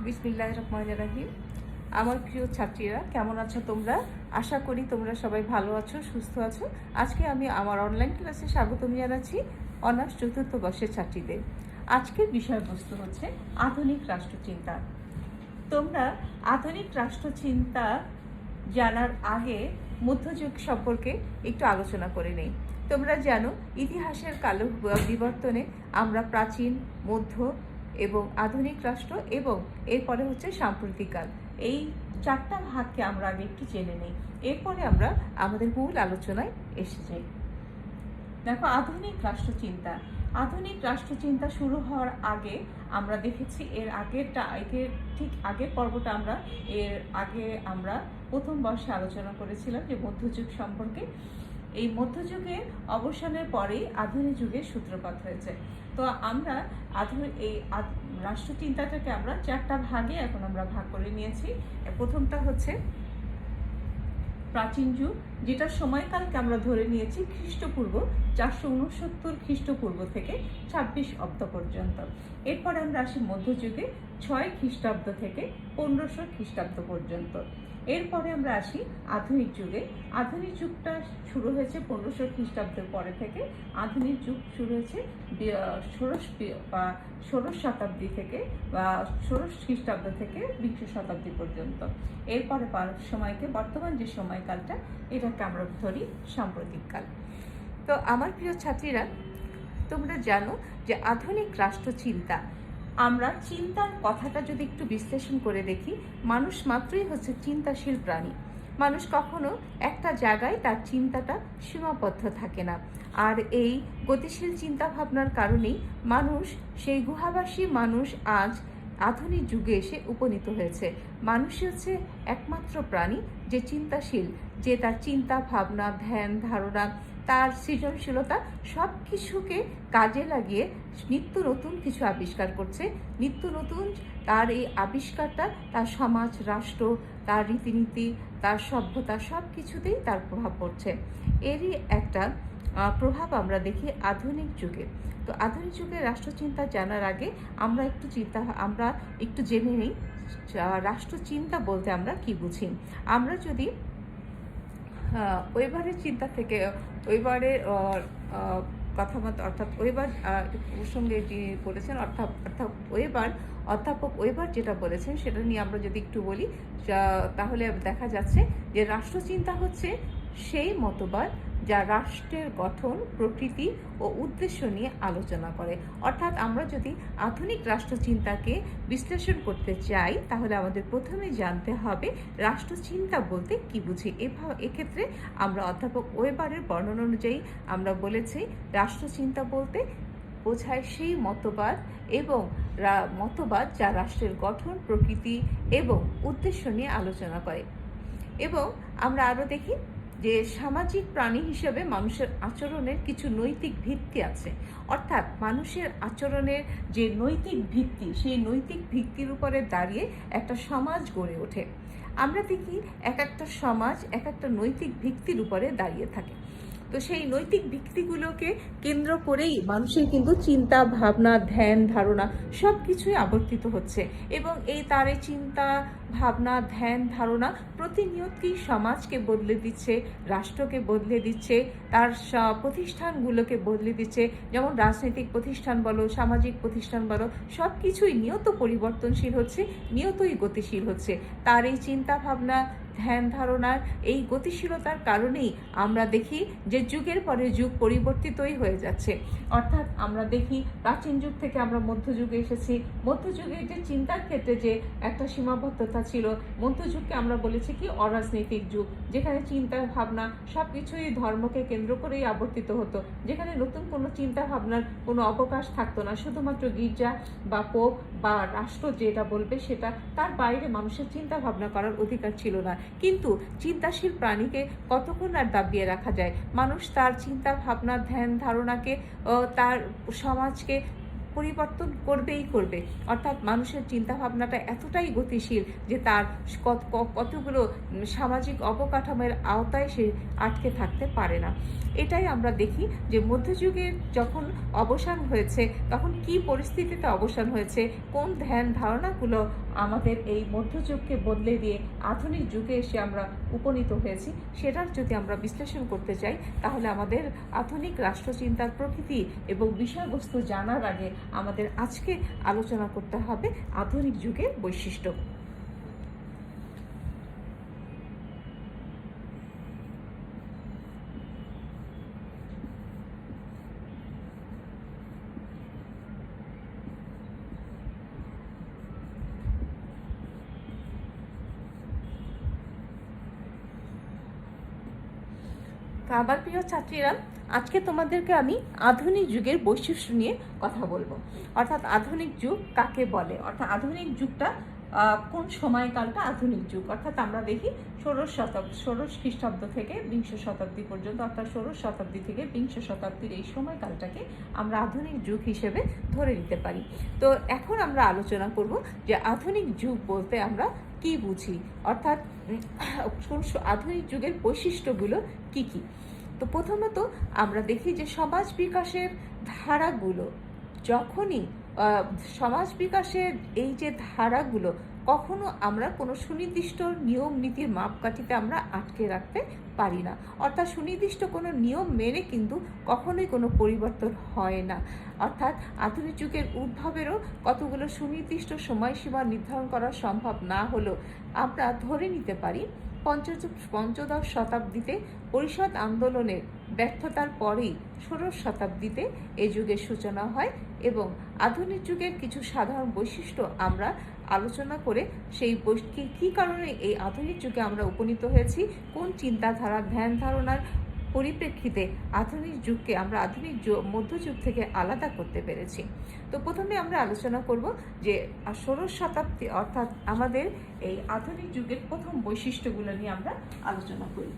বিসমিল্লাহির রহমানির রহিম। আমার প্রিয় ছাত্রীরা, কেমন আছো তোমরা? আশা করি তোমরা সবাই ভালো আছো, সুস্থ আছো। আজকে আমি আমার অনলাইন ক্লাসে স্বাগতম জানাচ্ছি অনার্স চতুর্থ বর্ষের ছাত্রীদের। আজকের বিষয়বস্তু হচ্ছে আধুনিক রাষ্ট্রচিন্তা। তোমরা আধুনিক রাষ্ট্রচিন্তা জানার আগে মধ্যযুগ সম্পর্কে একটু আলোচনা করে নেই। তোমরা জানো, ইতিহাসের কাল বিবর্তনে আমরা প্রাচীন, মধ্য এবং আধুনিক রাষ্ট্র এবং এরপরে হচ্ছে সাম্প্রতিককাল, এই চারটা ভাগকে আমরা আগে একটু জেনে নিই, এরপরে আমরা আমাদের মূল আলোচনায় এসে যাই। দেখো, আধুনিক রাষ্ট্রচিন্তা শুরু হওয়ার আগে আমরা দেখেছি, ঠিক আগের পর্বটা আমরা প্রথম বর্ষে আলোচনা করেছিলাম যে মধ্যযুগ সম্পর্কে। এই মধ্যযুগের অবসানের পরেই আধুনিক যুগের সূত্রপাত হয়েছে। তো আমরা এই রাষ্ট্রচিন্তাটাকে আমরা চারটা ভাগে এখন আমরা ভাগ করে নিয়েছি। প্রথমটা হচ্ছে প্রাচীন যুগ, যেটার সময়কালকে আমরা ধরে নিয়েছি খ্রিস্টপূর্ব 469 খ্রিস্টপূর্ব থেকে 26 অব্দ পর্যন্ত। এরপরে আমরা আসি মধ্যযুগে 6 খ্রিস্টাব্দ থেকে 1500 খ্রিস্টাব্দ পর্যন্ত। এরপরে আমরা আসি আধুনিক যুগে। আধুনিক যুগটা শুরু হয়েছে 1500 খ্রিস্টাব্দের পরে থেকে। আধুনিক যুগ শুরু হয়েছে 16 শতাব্দী থেকে বা 16 খ্রিস্টাব্দ থেকে 20 শতাব্দী পর্যন্ত। এরপরে সময়কে, বর্তমান যে সময়কালটা, এটাকে আমরা ধরি সাম্প্রতিককাল। তো আমার প্রিয় ছাত্রীরা, তোমরা জানো যে আধুনিক রাষ্ট্রচিন্তা, আমরা চিন্তার কথাটা যদি একটু বিশ্লেষণ করে দেখি, মানুষ মাত্রই হচ্ছে চিন্তাশীল প্রাণী। মানুষ কখনো একটা জায়গায় তার চিন্তাটা সীমাবদ্ধ থাকে না। আর এই গতিশীল চিন্তা ভাবনার কারণেই সেই গুহাবাসী মানুষ আজ আধুনিক যুগে এসে উপনীত হয়েছে। মানুষই হচ্ছে একমাত্র প্রাণী যে চিন্তাশীল, যে তার চিন্তা ভাবনা, ধ্যান ধারণা, তার সৃজনশীলতা সব কিছুকে কাজে লাগিয়ে নিত্য নতুন কিছু আবিষ্কার করছে। নিত্য নতুন তার এই আবিষ্কারটা তার সমাজ, রাষ্ট্র, তার রীতিনীতি, তার সভ্যতা সব কিছুতেই তার প্রভাব পড়ছে। এরই একটা প্রভাব আমরা দেখি আধুনিক যুগে। তো আধুনিক যুগের রাষ্ট্রচিন্তা জানার আগে আমরা একটু জেনে নিই রাষ্ট্রচিন্তা বলতে আমরা কি বুঝি। আমরা যদি ওয়েবারের চিন্তা থেকে, ওয়েবারের কথামত, অর্থাৎ ওয়েবার প্রসঙ্গে যিনি বলেছেন, অধ্যাপক ওয়েবার যেটা বলেছেন সেটা নিয়ে আমরা যদি একটু বলি, তাহলে দেখা যাচ্ছে যে রাষ্ট্রচিন্তা হচ্ছে সেই মতবাদ যা রাষ্ট্রের গঠন, প্রকৃতি ও উদ্দেশ্য নিয়ে আলোচনা করে। অর্থাৎ আমরা যদি আধুনিক রাষ্ট্রচিন্তাকে বিশ্লেষণ করতে চাই, তাহলে আমাদের প্রথমে জানতে হবে রাষ্ট্রচিন্তা বলতে কি বুঝি। এক্ষেত্রে আমরা অধ্যাপক ওয়েবারের বর্ণনা অনুযায়ী আমরা বলেছি, রাষ্ট্রচিন্তা বলতে বোঝায় সেই মতবাদ যা রাষ্ট্রের গঠন, প্রকৃতি এবং উদ্দেশ্য নিয়ে আলোচনা করে। এবং আমরা আরও দেখি যে সামাজিক প্রাণী হিসেবে মানুষের আচরণের কিছু নৈতিক ভিত্তি আছে। অর্থাৎ মানুষের আচরণের যে নৈতিক ভিত্তি, সেই নৈতিক ভিত্তির উপরে দাঁড়িয়ে একটা সমাজ গড়ে ওঠে। আমরা দেখি এক একটা সমাজ এক একটা নৈতিক ভিত্তির উপরে দাঁড়িয়ে থাকে। তো সেই নৈতিক ভিত্তিগুলোকে কেন্দ্র করেই মানুষের কিন্তু চিন্তা ভাবনা, ধ্যান ধারণা সব কিছুই আবর্তিত হচ্ছে। এবং তার এই চিন্তা ভাবনা, ধ্যান ধারণা প্রতিনিয়তই সমাজকে বদলে দিচ্ছে, রাষ্ট্রকে বদলে দিচ্ছে, তার প্রতিষ্ঠানগুলোকে বদলে দিচ্ছে। যেমন রাজনৈতিক প্রতিষ্ঠান বলো, সামাজিক প্রতিষ্ঠান বলো, সব কিছুই নিয়ত পরিবর্তনশীল হচ্ছে, নিয়তই গতিশীল হচ্ছে। তার এই চিন্তা ভাবনা, ধ্যান ধারণার এই গতিশীলতার কারণেই আমরা দেখি যে যুগের পরে যুগ পরিবর্তিতই হয়ে যাচ্ছে। অর্থাৎ আমরা দেখি প্রাচীন যুগ থেকে আমরা মধ্যযুগে এসেছি। মধ্যযুগের যে চিন্তার ক্ষেত্রে যে একটা সীমাবদ্ধতা ছিল, মধ্যযুগকে আমরা বলেছি কি অরাজনৈতিক যুগ, যেখানে চিন্তা ভাবনা সব কিছুই ধর্মকে কেন্দ্র করেই আবর্তিত হতো, যেখানে নতুন কোনো চিন্তা ভাবনার কোনো অবকাশ থাকতো না। শুধুমাত্র গির্জা বা পোপ বা রাষ্ট্র যেটা বলবে সেটা, তার বাইরে মানুষের চিন্তা ভাবনা করার অধিকার ছিল না। কিন্তু চিন্তাশীল প্রাণীকে কতক্ষণ আর দাবিয়ে রাখা যায়? মানুষ তার চিন্তা ভাবনা, ধ্যান ধারণাকে, তার সমাজকে পরিবর্তন করবেই করবে। অর্থাৎ মানুষের চিন্তাভাবনাটা এতটাই গতিশীল যে তার কতগুলো সামাজিক অবকাঠামোর আওতায় সে আটকে থাকতে পারে না। এটাই আমরা দেখি যে মধ্যযুগের যখন অবসান হয়েছে তখন কি পরিস্থিতিতে অবসান হয়েছে, কোন ধ্যান ধারণাগুলো আমাদের এই মধ্যযুগকে বদলে দিয়ে আধুনিক যুগে এসে আমরা উপনীত হয়েছি, সেটার যদি আমরা বিশ্লেষণ করতে চাই তাহলে আমাদের আধুনিক রাষ্ট্রচিন্তার প্রকৃতি এবং বিষয়বস্তু জানার আগে আমাদের আজকে আলোচনা করতে হবে আধুনিক যুগের বৈশিষ্ট্য। আমার প্রিয় ছাত্রীরা, আজকে তোমাদেরকে আমি আধুনিক যুগের বৈশিষ্ট্য নিয়ে কথা বলবো। অর্থাৎ আধুনিক যুগ কাকে বলে, অর্থাৎ আধুনিক যুগটা কোন সময়কালটা আধুনিক যুগ। অর্থাৎ আমরা দেখি ষোড়শ খ্রিস্টাব্দ থেকে বিংশ শতাব্দী পর্যন্ত, অর্থাৎ ষোড়শ শতাব্দী থেকে বিংশ শতাব্দীর এই সময়কালটাকে আমরা আধুনিক যুগ হিসেবে ধরে নিতে পারি। তো এখন আমরা আলোচনা করব যে আধুনিক যুগ বলতে আমরা কি বুঝি, অর্থাৎ আধুনিক যুগের বৈশিষ্ট্যগুলো কি কি। তো প্রথমত আমরা দেখি যে সমাজ বিকাশের ধারাগুলো যখনই সমাজ বিকাশের এই যে ধারাগুলো কখনো আমরা কোনো সুনির্দিষ্ট নিয়ম নীতির মাপকাঠিতে আমরা আটকে রাখতে পারি না। অর্থাৎ সুনির্দিষ্ট কোনো নিয়ম মেনে কিন্তু কখনোই কোনো পরিবর্তন হয় না। অর্থাৎ আধুনিক যুগের উদ্ভবেরও কতগুলো সুনির্দিষ্ট সময়সীমা নির্ধারণ করা সম্ভব না হলেও আমরা ধরে নিতে পারি পঞ্চদশ শতাব্দীতে পরিষদ আন্দোলনের ব্যর্থতার পরেই ষোড়শ শতাব্দীতে এই যুগের সূচনা হয় এবং আধুনিক যুগের কিছু সাধারণ বৈশিষ্ট্য আমরা আলোচনা করে সেই কী কারণে এই আধুনিক যুগে আমরা উপনীত হয়েছি, কোন চিন্তাধারা ধ্যান ধারণার পরিপ্রেক্ষিতে আধুনিক যুগকে আমরা আধুনিক মধ্যযুগ থেকে আলাদা করতে পেরেছি। তো প্রথমে আমরা আলোচনা করব যে ষোড়শ শতাব্দী অর্থাৎ আমাদের এই আধুনিক যুগের প্রথম বৈশিষ্ট্যগুলো নিয়ে আমরা আলোচনা করি।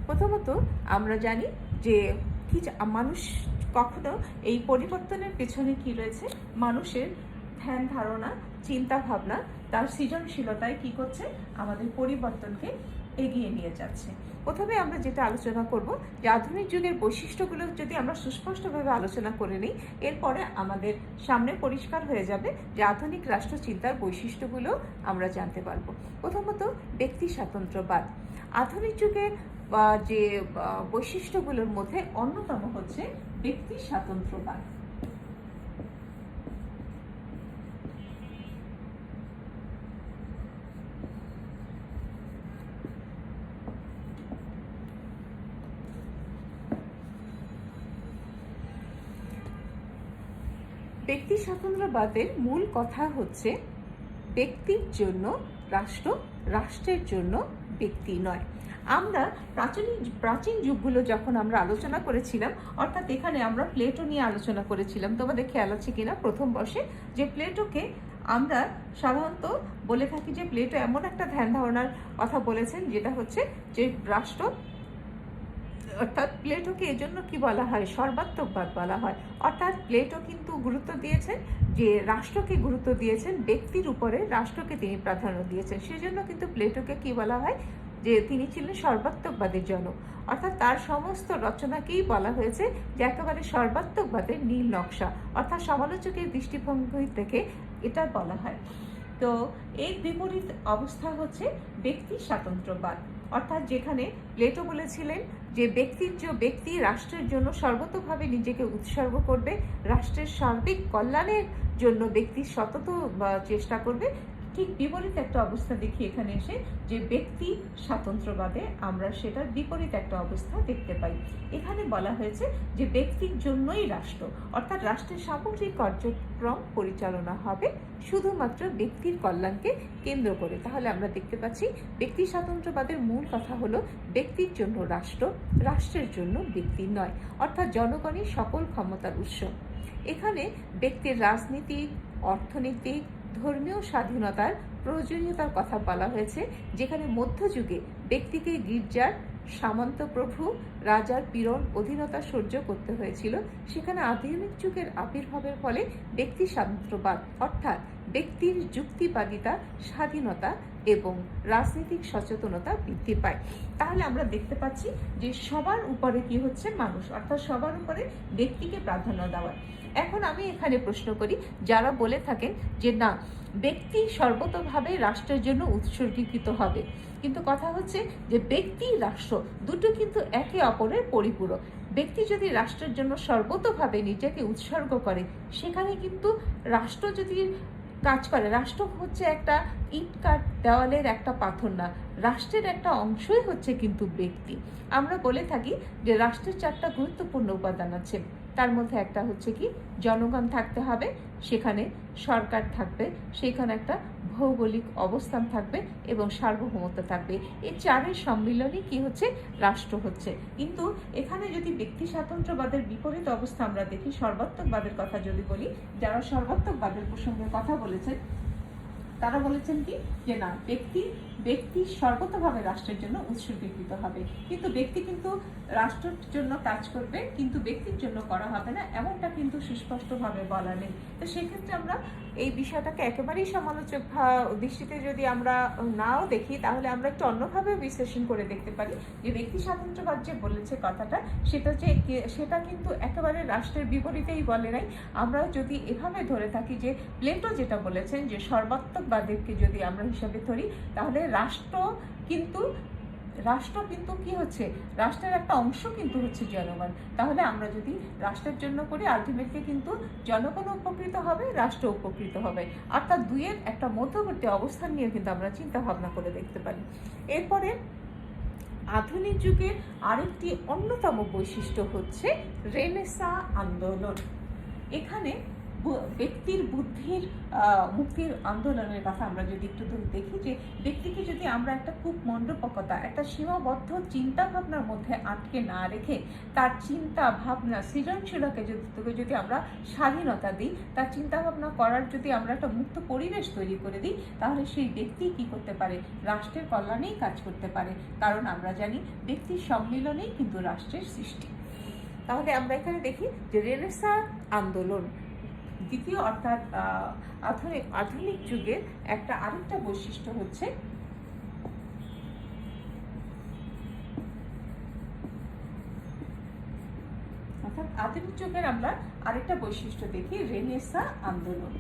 প্রথমত আমরা জানি যে কি মানুষ কখনো এই পরিবর্তনের পেছনে কি রয়েছে, মানুষের ধ্যান ধারণা চিন্তা ভাবনা তার সৃজনশীলতায় কি করছে, আমাদের পরিবর্তনকে এগিয়ে নিয়ে যাচ্ছে। প্রথমে আমরা যেটা আলোচনা করব যে আধুনিক যুগের বৈশিষ্ট্যগুলো যদি আমরা সুস্পষ্টভাবে আলোচনা করে নিই, এরপরে আমাদের সামনে পরিষ্কার হয়ে যাবে যে আধুনিক রাষ্ট্রচিন্তার বৈশিষ্ট্যগুলো আমরা জানতে পারবো। প্রথমত ব্যক্তি স্বাতন্ত্র্যবাদ। আধুনিক যুগের যে বৈশিষ্ট্যগুলোর মধ্যে অন্যতম হচ্ছে ব্যক্তি স্বাতন্ত্র্যবাদ। ব্যক্তি স্বাতন্ত্র্যবাদের মূল কথা হচ্ছে ব্যক্তির জন্য রাষ্ট্র, রাষ্ট্রের জন্য ব্যক্তি নয়। আমরা প্রাচীন যুগগুলো যখন আমরা আলোচনা করেছিলাম, অর্থাৎ এখানে আমরা প্লেটো নিয়ে আলোচনা করেছিলাম, তোমাদের খেয়াল আছে কিনা প্রথম বর্ষে, যে প্লেটোকে আমরা সাধারণত বলে থাকি যে প্লেটো এমন একটা ধ্যান ধারণার কথা বলেছেন যেটা হচ্ছে যে রাষ্ট্র, অর্থাৎ প্লেটোকে এজন্য কি বলা হয়, সর্বাত্মকবাদ বলা হয়। অর্থাৎ প্লেটো কিন্তু গুরুত্ব দিয়েছেন যে রাষ্ট্রকে গুরুত্ব দিয়েছেন, ব্যক্তির উপরে রাষ্ট্রকে তিনি প্রাধান্য দিয়েছেন। সেজন্য কিন্তু প্লেটোকে কি বলা হয়, যে তিনি ছিলেন সর্বাত্মকবাদের জনক। অর্থাৎ তার সমস্ত রচনাকেই বলা হয়েছে যে একেবারে সর্বাত্মকবাদের নীল নকশা, অর্থাৎ সমালোচকের দৃষ্টিভঙ্গি থেকে এটা বলা হয়। তো এর বিপরীত অবস্থা হচ্ছে ব্যক্তি স্বাতন্ত্র্যবাদ, অর্থাৎ যেখানে প্লেটো বলেছিলেন যে ব্যক্তি রাষ্ট্রের জন্য সর্বতোভাবে নিজেকে উৎসর্গ করবে, রাষ্ট্রের সার্বিক কল্যাণের জন্য ব্যক্তি সতত চেষ্টা করবে। ঠিক বিপরীত একটা অবস্থা দেখি এখানে এসে, যে ব্যক্তি স্বাতন্ত্র্যবাদে আমরা সেটার বিপরীত একটা অবস্থা দেখতে পাই। এখানে বলা হয়েছে যে ব্যক্তির জন্যই রাষ্ট্র, অর্থাৎ রাষ্ট্রের সামগ্রিক কার্যক্রম পরিচালনা হবে শুধুমাত্র ব্যক্তির কল্যাণকে কেন্দ্র করে। তাহলে আমরা দেখতে পাচ্ছি ব্যক্তি স্বাতন্ত্র্যবাদের মূল কথা হলো ব্যক্তির জন্য রাষ্ট্র, রাষ্ট্রের জন্য ব্যক্তি নয়, অর্থাৎ জনগণই সকল ক্ষমতার উৎস। এখানে ব্যক্তির রাজনীতিক, অর্থনৈতিক, ধর্মীয় স্বাধীনতার প্রয়োজনীয়তার কথা বলা হয়েছে, যেখানে মধ্যযুগে ব্যক্তিকে গির্জার সামন্ত প্রভু রাজার পীড়ন অধীনতা সহ্য করতে হয়েছিল, সেখানে আধুনিক যুগের আবির্ভাবের ফলে ব্যক্তি স্বাতন্ত্র্যবাদ অর্থাৎ ব্যক্তির যুক্তিবাদিতা, স্বাধীনতা এবং রাজনৈতিক সচেতনতা বৃদ্ধি পায়। তাহলে আমরা দেখতে পাচ্ছি যে সবার উপরে কি হচ্ছে, মানুষ, অর্থাৎ সবার উপরে ব্যক্তিকে প্রাধান্য দেওয়া। এখন আমি এখানে প্রশ্ন করি, যারা বলে থাকেন যে না, ব্যক্তি সর্বতোভাবে রাষ্ট্রের জন্য উৎসর্গীকৃত হবে, কিন্তু কথা হচ্ছে যে ব্যক্তি রাষ্ট্র দুটো কিন্তু একে অপরের পরিপূরক। ব্যক্তি যদি রাষ্ট্রের জন্য সর্বতোভাবে নিজেকে উৎসর্গ করে, সেখানে কিন্তু রাষ্ট্র যদি কাজ করে, রাষ্ট্র হচ্ছে একটা ইট কাঠ দেওয়ালের একটা পাথর না, রাষ্ট্রের একটা অংশই হচ্ছে কিন্তু ব্যক্তি। আমরা বলে থাকি যে রাষ্ট্রের 4টা গুরুত্বপূর্ণ উপাদান আছে, তার মধ্যে একটা হচ্ছে কি, জনগণ থাকতে হবে, সেখানে সরকার থাকবে, সেখানে একটা ভৌগোলিক অবস্থান থাকবে এবং সার্বভৌমত্ব থাকবে। এই 4-এর সম্মিলনই কি হচ্ছে, রাষ্ট্র হচ্ছে। কিন্তু এখানে যদি ব্যক্তি স্বাতন্ত্র্যবাদের বিপরীত অবস্থা আমরা দেখি, সর্বাত্মকবাদের কথা যদি বলি, যারা সর্বাত্মকবাদের প্রসঙ্গে কথা বলেছেন, তারা বলেছেন কি যে না, ব্যক্তি সর্বতভাবে রাষ্ট্রের জন্য উৎসর্গীকৃত হবে, কিন্তু ব্যক্তি কিন্তু রাষ্ট্রের জন্য কাজ করবে, কিন্তু ব্যক্তির জন্য করা হবে না, এমনটা কিন্তু সুস্পষ্টভাবে বলা নেই। তো সেক্ষেত্রে আমরা এই বিষয়টাকে একেবারেই সমালোচক দৃষ্টিতে যদি আমরা নাও দেখি, তাহলে আমরা একটু অন্যভাবে বিশ্লেষণ করে দেখতে পারি যে ব্যক্তি স্বাতন্ত্র্যবাদ যে বলেছে কথাটা, সেটা কিন্তু একেবারে রাষ্ট্রের বিপরীতেই বলে নাই। আমরা যদি এভাবে ধরে থাকি যে প্লেটো যেটা বলেছেন যে সর্বাত্মকবাদকে যদি আমরা হিসাবে ধরি, তাহলে রাষ্ট্র কিন্তু কি হচ্ছে, রাষ্ট্রের একটা অংশ কিন্তু হচ্ছে জনগণ। তাহলে আমরা যদি রাষ্ট্রের জন্য করি, আলটিমেটলি কিন্তু জনগণ উপকৃত হবে, রাষ্ট্র উপকৃত হবে, অর্থাৎ দুইয়ের একটা মধ্যবর্তী অবস্থান নিয়ে কিন্তু আমরা চিন্তা ভাবনা করে দেখতে পারি। এরপরে আধুনিক যুগের আরেকটি অন্যতম বৈশিষ্ট্য হচ্ছে রেনেসাঁ আন্দোলন। এখানে ব্যক্তির বুদ্ধির মুক্তির আন্দোলনের কথা আমরা যদি একটু দেখি, যে ব্যক্তিকে যদি আমরা একটা খুব মণ্ডপকতা, একটা সীমাবদ্ধ চিন্তা ভাবনার মধ্যে আটকে না রেখে তার চিন্তা ভাবনা সৃজনশীলতাকে যদি আমরা স্বাধীনতা দিই, তার চিন্তা ভাবনা করার যদি আমরা একটা মুক্ত পরিবেশ তৈরি করে দিই, তাহলে সেই ব্যক্তি কি করতে পারে, রাষ্ট্রের কল্যাণেই কাজ করতে পারে। কারণ আমরা জানি ব্যক্তির সম্মিলনেই কিন্তু রাষ্ট্রের সৃষ্টি। তাহলে আমরা এখানে দেখি যে রেনেসাঁ আন্দোলন দ্বিতীয়, অর্থাৎ আধুনিক যুগের আরেকটা বৈশিষ্ট্য হচ্ছে আধুনিক যুগের আমরা আরেকটা বৈশিষ্ট্য দেখি, রেনেসাঁ আন্দোলন।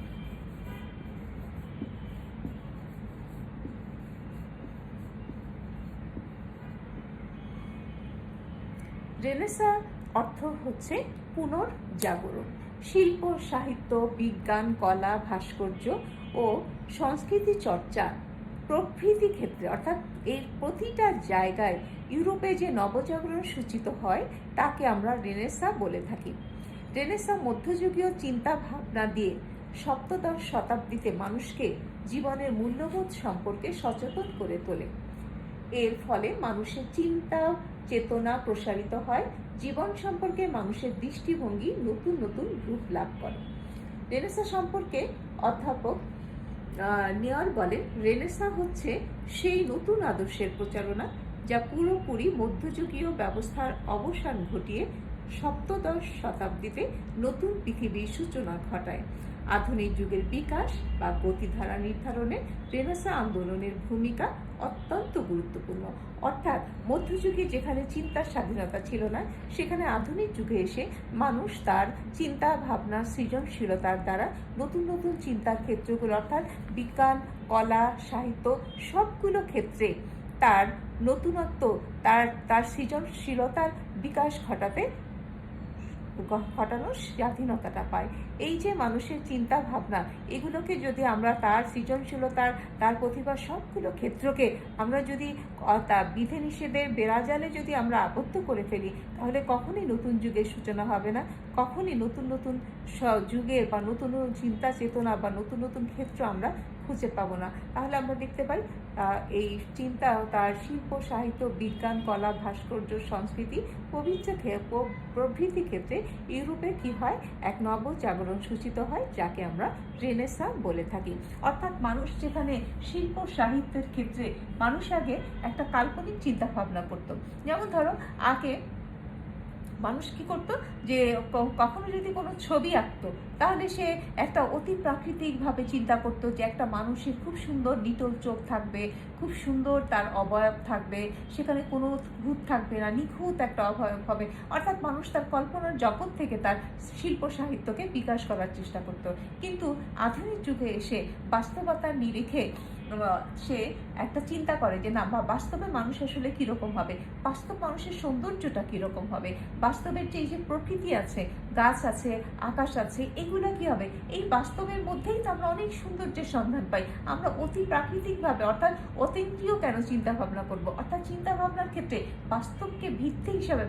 রেনেসাঁ অর্থ হচ্ছে পুনর্জাগরণ। শিল্প, সাহিত্য, বিজ্ঞান, কলা, ভাস্কর্য ও সংস্কৃতি চর্চা প্রভৃতি ক্ষেত্রে, অর্থাৎ এর প্রতিটা জায়গায় ইউরোপে যে নবজাগরণ সূচিত হয়, তাকে আমরা রেনেসাঁ বলে থাকি। রেনেসাঁ মধ্যযুগীয় চিন্তা ভাবনা দিয়ে সপ্তদশ শতাব্দীতে মানুষকে জীবনের মূল্যবোধ সম্পর্কে সচেতন করে তোলে। এর ফলে মানুষের চিন্তা চেতনা প্রসারিত হয়, জীবন সম্পর্কে মানুষের দৃষ্টিভঙ্গি নতুন নতুন রূপ লাভ করে। রেনেসাঁ সম্পর্কে অধ্যাপক নেয়ার বলেন, রেনেসাঁ হচ্ছে সেই নতুন আদর্শের প্রচারণা যা পুরোপুরি মধ্যযুগীয় ব্যবস্থার অবসান ঘটিয়ে সপ্তদশ শতাব্দীতে নতুন পৃথিবীর সূচনা ঘটায়। আধুনিক যুগের বিকাশ বা গতিধারা নির্ধারণে রেনেসাঁ আন্দোলনের ভূমিকা অত্যন্ত গুরুত্বপূর্ণ। অর্থাৎ মধ্যযুগে যেখানে চিন্তার স্বাধীনতা ছিল না, সেখানে আধুনিক যুগে এসে মানুষ তার চিন্তা ভাবনা সৃজনশীলতার দ্বারা নতুন নতুন চিন্তার ক্ষেত্রগুলো, অর্থাৎ বিজ্ঞান, কলা, সাহিত্য সবগুলো ক্ষেত্রে তার নতুনত্ব, তার সৃজনশীলতার বিকাশ ঘটানোর স্বাধীনতাটা পায়। এই যে মানুষের চিন্তা ভাবনা, এগুলোকে যদি আমরা তার সৃজনশীলতার, তার প্রতিভা সবগুলো ক্ষেত্রকে আমরা যদি তার বিধিনিষেধের বেড়াজালে যদি আমরা আবদ্ধ করে ফেলি, তাহলে কখনই নতুন যুগের সূচনা হবে না, কখনই নতুন নতুন যুগের বা নতুন নতুন চিন্তা চেতনা বা নতুন নতুন ক্ষেত্র আমরা খুঁজে পাবো না। তাহলে আমরা দেখতে পাই এই চিন্তা তার শিল্প, সাহিত্য, বিজ্ঞান, কলা, ভাস্কর্য, সংস্কৃতি প্রভৃতি ক্ষেত্রে ইউরোপে কি হয়, এক নবজাগরণ সূচিত হয়, যাকে আমরা রেনেসাঁ বলে থাকি। অর্থাৎ মানুষ যেখানে শিল্প সাহিত্যের ক্ষেত্রে মানুষ আগে একটা কাল্পনিক চিন্তা ভাবনা করতো। যেমন ধরো আগে মানুষ কি করতো, যে কখনো যদি কোনো ছবি আঁকতো তাহলে সে একটা অতি প্রাকৃতিকভাবে চিন্তা করতো যে একটা মানুষের খুব সুন্দর নিটোল চোখ থাকবে, খুব সুন্দর তার অবয়ব থাকবে, সেখানে কোনো ভূত থাকবে না, নিখুঁত একটা অবয়ব হবে। অর্থাৎ মানুষ তার কল্পনার জগৎ থেকে তার শিল্প সাহিত্যকে বিকাশ করার চেষ্টা করতো। কিন্তু আধুনিক যুগে এসে বাস্তবতার নিরিখে সে একটা চিন্তা করে যে না, বাস্তবে মানুষ আসলে কীরকম হবে, বাস্তব মানুষের সৌন্দর্যটা কীরকম হবে, বাস্তবের যে প্রকৃতি আছে, গাছ আছে, আকাশ আছে, এগুলো কি হবে, এই বাস্তবের মধ্যেই তো আমরা অনেক সৌন্দর্যের সন্ধান পাই। আমরা অতি প্রাকৃতিকভাবে অর্থাৎ অতীন্দ্রিয় কেন চিন্তা ভাবনা করব? অর্থাৎ চিন্তা ভাবনার ক্ষেত্রে বাস্তবকে ভিত্তি হিসাবে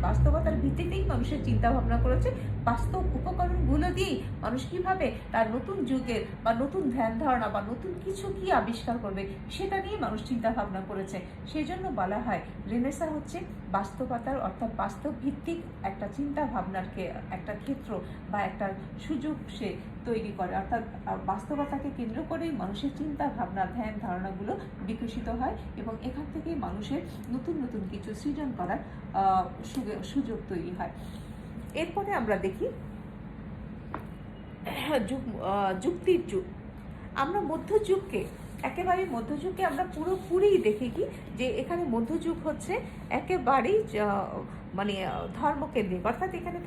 বাস্তবতার ভিত্তিতেই মানুষের চিন্তা ভাবনা করেছে। বাস্তব উপকরণগুলো দিয়েই মানুষ কিভাবে তার নতুন যুগের বা নতুন ধ্যান ধারণা বা নতুন কিছু কি আবিষ্কার করবে সেটা নিয়ে মানুষ চিন্তা ভাবনা করেছে। সেই জন্য বলা হয় রেনেসাঁ হচ্ছে বাস্তবতার অর্থাৎ বাস্তব ভিত্তিক একটা চিন্তা ভাবনার একটা ক্ষেত্র বা একটা সুযোগ সে তৈরি করে। অর্থাৎ বাস্তবতাকে কেন্দ্র করেই মানুষের চিন্তা ভাবনা, ধ্যান ধারণাগুলো বিকশিত হয় এবং এখান থেকেই মানুষের নতুন নতুন কিছু সৃজন করার সুযোগ তৈরি হয়। এরপরে আমরা দেখি যুক্তির যুগ। আমরা মধ্যযুগকে আমরা পুরোপুরি দেখি কি যে এখানে মধ্যযুগ হচ্ছে একেবারেই মানে ধর্মকেন্দ্রিক। অর্থাৎ এখানে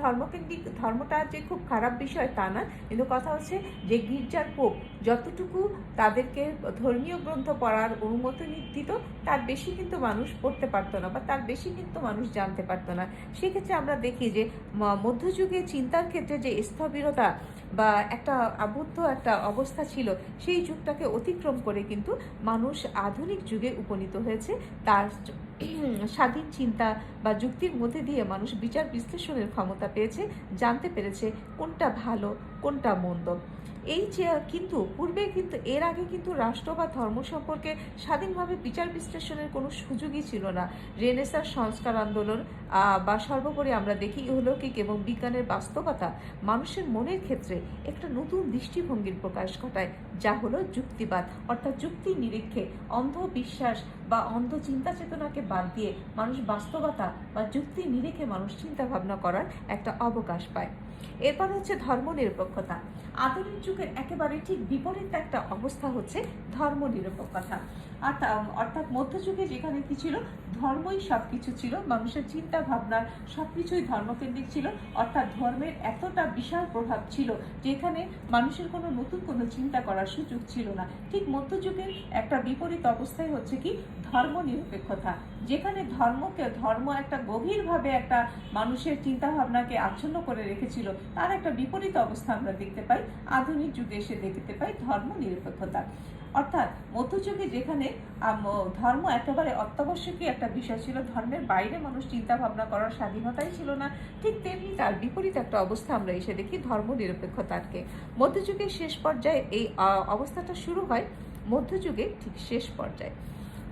ধর্মটা যে খুব খারাপ বিষয় তা না, কিন্তু কথা হচ্ছে যে গির্জার পোপ যতটুকু তাদেরকে ধর্মীয় গ্রন্থ পড়ার অনুমতি দিত তার বেশি কিন্তু মানুষ পড়তে পারতো না বা তার বেশি কিন্তু মানুষ জানতে পারতো না। সেক্ষেত্রে আমরা দেখি যে মধ্যযুগে চিন্তার ক্ষেত্রে যে স্থবিরতা বা একটা আবদ্ধ একটা অবস্থা ছিল, সেই যুগটাকে অতিক্রম করে কিন্তু মানুষ আধুনিক যুগে উপনীত হয়েছে। তার স্বাধীন চিন্তা বা যুক্তির মধ্যে দিয়ে মানুষ বিচার বিশ্লেষণের ক্ষমতা পেয়েছে, জানতে পেরেছে কোনটা ভালো কোনটা মন্দ। এই যে কিন্তু এর আগে কিন্তু রাষ্ট্র বা ধর্ম সম্পর্কে স্বাধীনভাবে বিচার বিশ্লেষণের কোনো সুযোগই ছিল না। রেনেসাঁ সংস্কার আন্দোলন বা সর্বোপরি আমরা দেখি ইহলৌকিক এবং বিজ্ঞানের বাস্তবতা মানুষের মনের ক্ষেত্রে একটা নতুন দৃষ্টিভঙ্গির প্রকাশ ঘটায়, যা হলো যুক্তিবাদ। অর্থাৎ যুক্তি নিরীক্ষে অন্ধ বিশ্বাস বা অন্ধ চিন্তা চেতনাকে বাদ দিয়ে মানুষ বাস্তবতা বা যুক্তি নিরীক্ষে মানুষ চিন্তা ভাবনা করার একটা অবকাশ পায়। এরপর হচ্ছে ধর্মনিরপেক্ষতা। আধুনিক যুগের একেবারে ঠিক বিপরীত একটা অবস্থা হচ্ছে ধর্মনিরপেক্ষতা। অর্থাৎ মধ্যযুগে যেখানে কি ছিল, ধর্মই সবকিছু ছিল, মানুষের চিন্তা ভাবনার সবকিছুই ধর্মকেন্দ্রিক ছিল। অর্থাৎ ধর্মের এতটা বিশাল প্রভাব ছিল যেখানে মানুষের কোনো নতুন কোনো চিন্তা করার সুযোগ ছিল না। ঠিক মধ্যযুগের একটা বিপরীত অবস্থায় হচ্ছে কি ধর্মনিরপেক্ষতা, যেখানে ধর্ম একটা গভীরভাবে একটা মানুষের চিন্তা ভাবনাকে আচ্ছন্ন করে রেখেছিল। তার একটা বিপরীত অবস্থা আমরা দেখতে পাই আধুনিক যুগে এসে দেখতে পাই ধর্মনিরপেক্ষতা। অর্থাৎ মধ্যযুগে যেখানে ধর্ম একেবারে অত্যাবশ্যকীয় একটা বিষয় ছিল, ধর্মের বাইরে মানুষ চিন্তা ভাবনা করার স্বাধীনতাই ছিল না, ঠিক তেমনি তার বিপরীত একটা অবস্থা আমরা এসে দেখি ধর্মনিরপেক্ষতাকে। মধ্যযুগের শেষ পর্যায়ে এই অবস্থাটা শুরু হয় মধ্যযুগে ঠিক শেষ পর্যায়ে।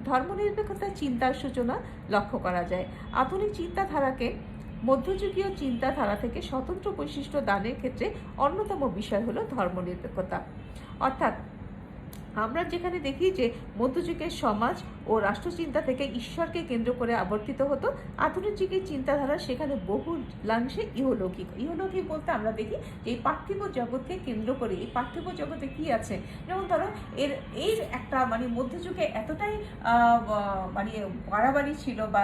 ধর্মনিরপেক্ষতার চিন্তার সূচনা লক্ষ্য করা যায়। আধুনিক চিন্তাধারাকে মধ্যযুগীয় চিন্তাধারা থেকে স্বতন্ত্র বৈশিষ্ট্য দানের ক্ষেত্রে অন্যতম বিষয় হলো ধর্মনিরপেক্ষতা। অর্থাৎ আমরা যেখানে দেখি যে মধ্যযুগের সমাজ ও রাষ্ট্রচিন্তা থেকে ঈশ্বরকে কেন্দ্র করে আবর্তিত হতো, আধুনিক যুগের চিন্তাধারা সেখানে বহুলাংশে ইহলৌকিক বলতে আমরা দেখি যে এই পার্থিব জগৎকে কেন্দ্র করে, এই পার্থিব জগতে কি আছে, যেমন ধরো এর একটা মধ্যযুগে এতটাই বাড়াবাড়ি ছিল বা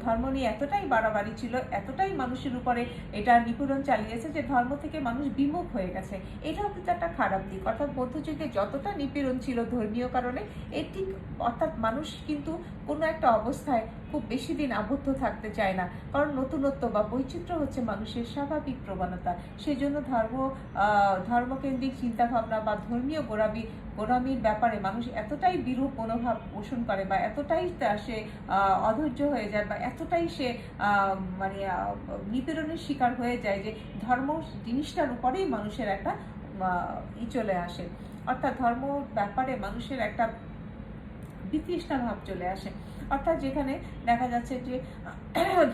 ধর্ম নিয়ে এতটাই বাড়াবাড়ি ছিল, এতটাই মানুষের উপরে এটা নিপীড়ন চালিয়েছে যে ধর্ম থেকে মানুষ বিমুখ হয়ে গেছে। এটাও কিন্তু একটা খারাপ দিক। অর্থাৎ মধ্যযুগে যতটা নিপীড়ন ছিল ধর্মীয় কারণে, এটি অর্থাৎ মানুষ কিন্তু কোনো একটা অবস্থায় খুব বেশি দিন আবদ্ধ থাকতে চায় না, কারণ নতুনত্ব বা বৈচিত্র্য হচ্ছে মানুষের স্বাভাবিক প্রবণতা। সেই জন্য ধর্মকেন্দ্রিক চিন্তাভাবনা বা ধর্মীয় গোড়ামির ব্যাপারে মানুষ এতটাই বিরূপ মনোভাব পোষণ করে বা এতটাই সে অধৈর্য হয়ে যায় বা এতটাই সে নিপীড়নের শিকার হয়ে যায় যে ধর্ম জিনিসটার উপরেই মানুষের একটা চলে আসে। অর্থাৎ ধর্ম ব্যাপারে মানুষের একটা বিতৃষ্ণা ভাব চলে আসে। অর্থাৎ যেখানে দেখা যাচ্ছে যে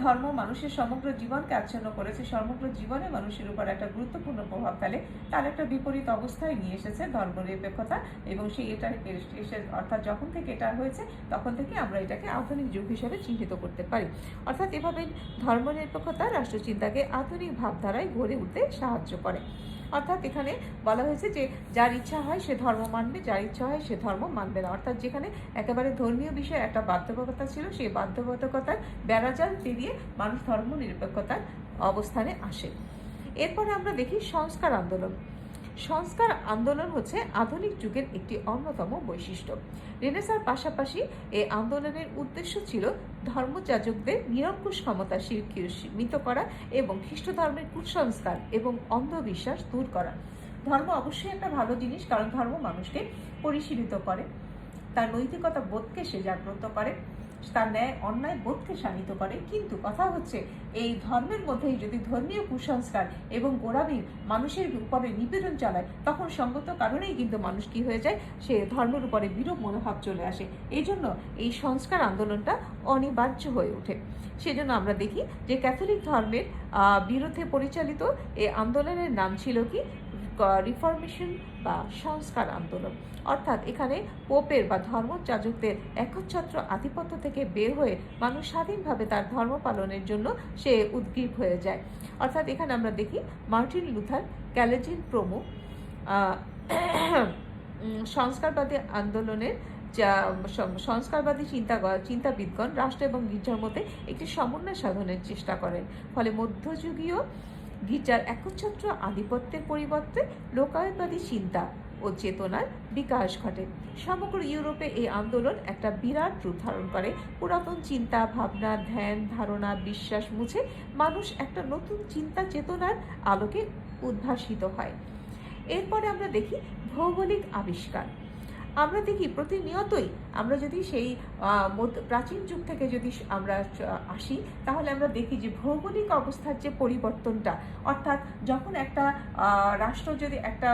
ধর্ম মানুষের সমগ্র জীবনকে আচ্ছন্ন করেছে, সমগ্র জীবনে মানুষের উপর একটা গুরুত্বপূর্ণ প্রভাব ফেলে, তার একটা বিপরীত অবস্থায় নিয়ে এসেছে ধর্মনিরপেক্ষতা। এবং সেই এটা এসে অর্থাৎ যখন থেকে এটা হয়েছে তখন থেকে আমরা এটাকে আধুনিক যুগ হিসেবে চিহ্নিত করতে পারি। অর্থাৎ এভাবে ধর্মনিরপেক্ষতা রাষ্ট্রচিন্তাকে আধুনিক ভাবধারায় গড়ে উঠতে সাহায্য করে। অর্থাৎ এখানে বলা হয়েছে যে যার ইচ্ছা হয় সে ধর্ম মানবে, যার ইচ্ছা হয় সে ধর্ম মানবে না। অর্থাৎ যেখানে একেবারে ধর্মীয় বিষয়ে একটা বাধ্যবাধকতা ছিল, সেই বাধ্যবাধকতার বেড়াজাল পেরিয়ে মানুষ ধর্ম নিরপেক্ষতার অবস্থানে আসে। এরপরে আমরা দেখি সংস্কার আন্দোলন। সংস্কার আন্দোলন হচ্ছে আধুনিক যুগের একটি অন্যতম বৈশিষ্ট্য। রেনেসাঁর পাশাপাশি এই আন্দোলনের উদ্দেশ্য ছিল ধর্মযাজকদের নিরঙ্কুশ ক্ষমতা সীমিত করা এবং খ্রিস্ট ধর্মের কুসংস্কার এবং অন্ধবিশ্বাস দূর করা। ধর্ম অবশ্যই একটা ভালো জিনিস, কারণ ধর্ম মানুষকে পরিশীলিত করে, তার নৈতিকতা বোধকে সে জাগ্রত করে, তার ন্যায় অন্যায় বোধকে শানিত করে। কিন্তু কথা হচ্ছে এই ধর্মের মধ্যেই যদি ধর্মীয় কুসংস্কার এবং গোঁড়ামি মানুষের উপরে নিপীড়ন চালায়, তখন সঙ্গত কারণেই কিন্তু মানুষ কি হয়ে যায়, সে ধর্মের উপরে বিরূপ মনোভাব চলে আসে। এই জন্য এই সংস্কার আন্দোলনটা অনিবার্য হয়ে ওঠে। সেজন্য আমরা দেখি যে ক্যাথলিক ধর্মের বিরুদ্ধে পরিচালিত এই আন্দোলনের নাম ছিল কি, রিফরমেশন বা সংস্কার আন্দোলন। অর্থাৎ এখানে পোপের বা ধর্মযাজকদের একচ্ছত্র আধিপত্য থেকে বের হয়ে মানুষ স্বাধীনভাবে তার ধর্ম পালনের জন্য সে উদ্গ্রীব হয়ে যায়। অর্থাৎ এখানে আমরা দেখি মার্টিন লুথার, ক্যালেজিন প্রমুখ সংস্কারবাদী আন্দোলনের সংস্কারবাদী চিন্তাবিদগণ রাষ্ট্র এবং গির্জার মধ্যে একটি সমন্বয় সাধনের চেষ্টা করেন। ফলে মধ্যযুগীয় গির্জার একচ্ছত্র আধিপত্যের পরিবর্তে লোকায়তবাদী চিন্তা ও চেতনার বিকাশ ঘটে। সমগ্র ইউরোপে এই আন্দোলন একটা বিরাট রূপ ধারণ করে। পুরাতন চিন্তা ভাবনা, ধ্যান ধারণা, বিশ্বাস মুছে মানুষ একটা নতুন চিন্তা চেতনার আলোকে উদ্ভাসিত হয়। এরপরে আমরা দেখি ভৌগোলিক আবিষ্কার। আমরা দেখি প্রতিনিয়তই আমরা যদি সেই প্রাচীন যুগ থেকে যদি আমরা আসি, তাহলে আমরা দেখি যে ভৌগোলিক অবস্থার যে পরিবর্তনটা, অর্থাৎ যখন একটা রাষ্ট্র যদি একটা